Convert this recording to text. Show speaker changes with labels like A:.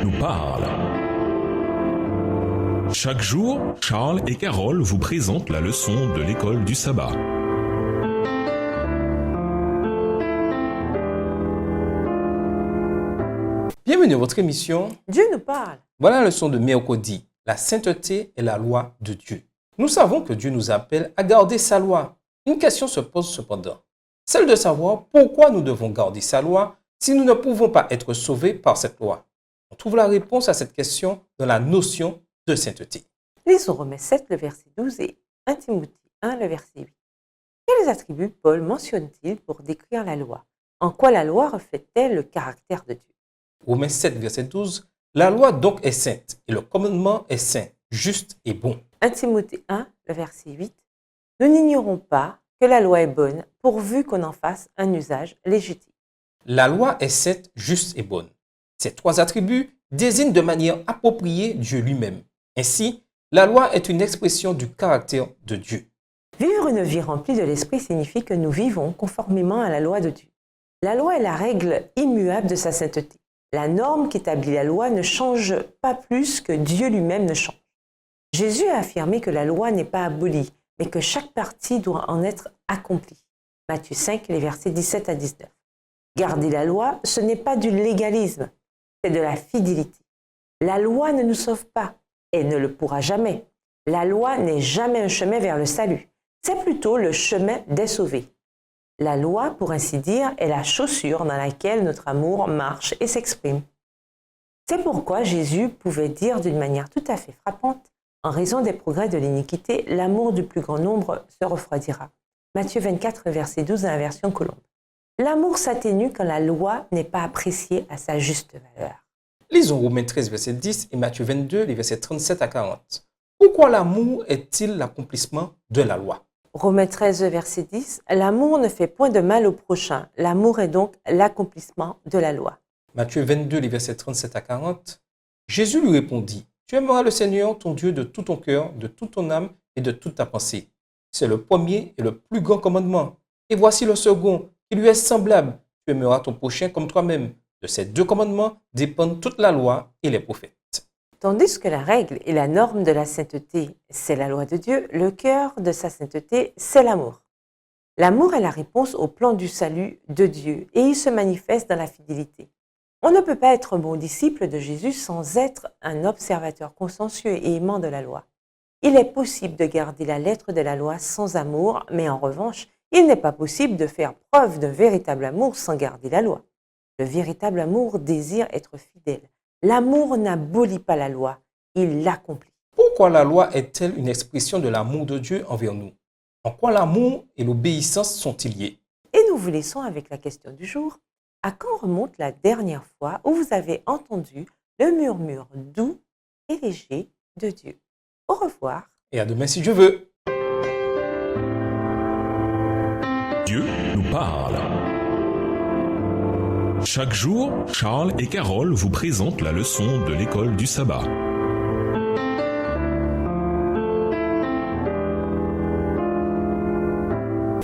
A: nous parle. Chaque jour, Charles et Carole vous présentent la leçon de l'école du sabbat.
B: Bienvenue à votre émission.
C: Dieu nous parle.
B: Voilà la leçon de mercredi. La sainteté est la loi de Dieu. Nous savons que Dieu nous appelle à garder sa loi. Une question se pose cependant, celle de savoir pourquoi nous devons garder sa loi si nous ne pouvons pas être sauvés par cette loi. On trouve la réponse à cette question dans la notion de sainteté.
C: Lisons Romains 7, le verset 12 et 1 Timothée 1, le verset 8. Quels attributs Paul mentionne-t-il pour décrire la loi? En quoi la loi reflète-t-elle le caractère de Dieu?
B: Romains 7, verset 12. La loi donc est sainte et le commandement est saint, juste et bon.
C: 1 Timothée 1, le verset 8. Nous n'ignorons pas que la loi est bonne pourvu qu'on en fasse un usage légitime.
B: La loi est sainte, juste et bonne. Ces trois attributs désignent de manière appropriée Dieu lui-même. Ainsi, la loi est une expression du caractère de Dieu.
C: Vivre une vie remplie de l'esprit signifie que nous vivons conformément à la loi de Dieu. La loi est la règle immuable de sa sainteté. La norme qui établit la loi ne change pas plus que Dieu lui-même ne change. Jésus a affirmé que la loi n'est pas abolie, mais que chaque partie doit en être accomplie. Matthieu 5, les versets 17 à 19. Garder la loi, ce n'est pas du légalisme, c'est de la fidélité. La loi ne nous sauve pas et ne le pourra jamais. La loi n'est jamais un chemin vers le salut, c'est plutôt le chemin des sauvés. La loi, pour ainsi dire, est la chaussure dans laquelle notre amour marche et s'exprime. C'est pourquoi Jésus pouvait dire d'une manière tout à fait frappante, en raison des progrès de l'iniquité, l'amour du plus grand nombre se refroidira. Matthieu 24, verset 12 dans la version Colombe. L'amour s'atténue quand la loi n'est pas appréciée à sa juste valeur.
B: Lisons Romains 13, verset 10 et Matthieu 22, les versets 37 à 40. Pourquoi l'amour est-il l'accomplissement de la loi?
C: Romains 13, verset 10. L'amour ne fait point de mal au prochain. L'amour est donc l'accomplissement de la loi.
B: Matthieu 22, les versets 37 à 40. Jésus lui répondit, tu aimeras le Seigneur ton Dieu de tout ton cœur, de toute ton âme et de toute ta pensée. C'est le premier et le plus grand commandement. Et voici le second, qui lui est semblable. Tu aimeras ton prochain comme toi-même. De ces deux commandements dépendent toute la loi et les prophètes.
C: Tandis que la règle et la norme de la sainteté, c'est la loi de Dieu, le cœur de sa sainteté, c'est l'amour. L'amour est la réponse au plan du salut de Dieu et il se manifeste dans la fidélité. On ne peut pas être un bon disciple de Jésus sans être un observateur consciencieux et aimant de la loi. Il est possible de garder la lettre de la loi sans amour, mais en revanche, il n'est pas possible de faire preuve d'un véritable amour sans garder la loi. Le véritable amour désire être fidèle. L'amour n'abolit pas la loi, il l'accomplit.
B: Pourquoi la loi est-elle une expression de l'amour de Dieu envers nous? En quoi l'amour et l'obéissance sont-ils liés?
C: Et nous vous laissons avec la question du jour. À quand remonte la dernière fois où vous avez entendu le murmure doux et léger de Dieu? Au revoir.
B: Et à demain si Dieu veut.
A: Dieu nous parle. Chaque jour, Charles et Carole vous présentent la leçon de l'école du sabbat.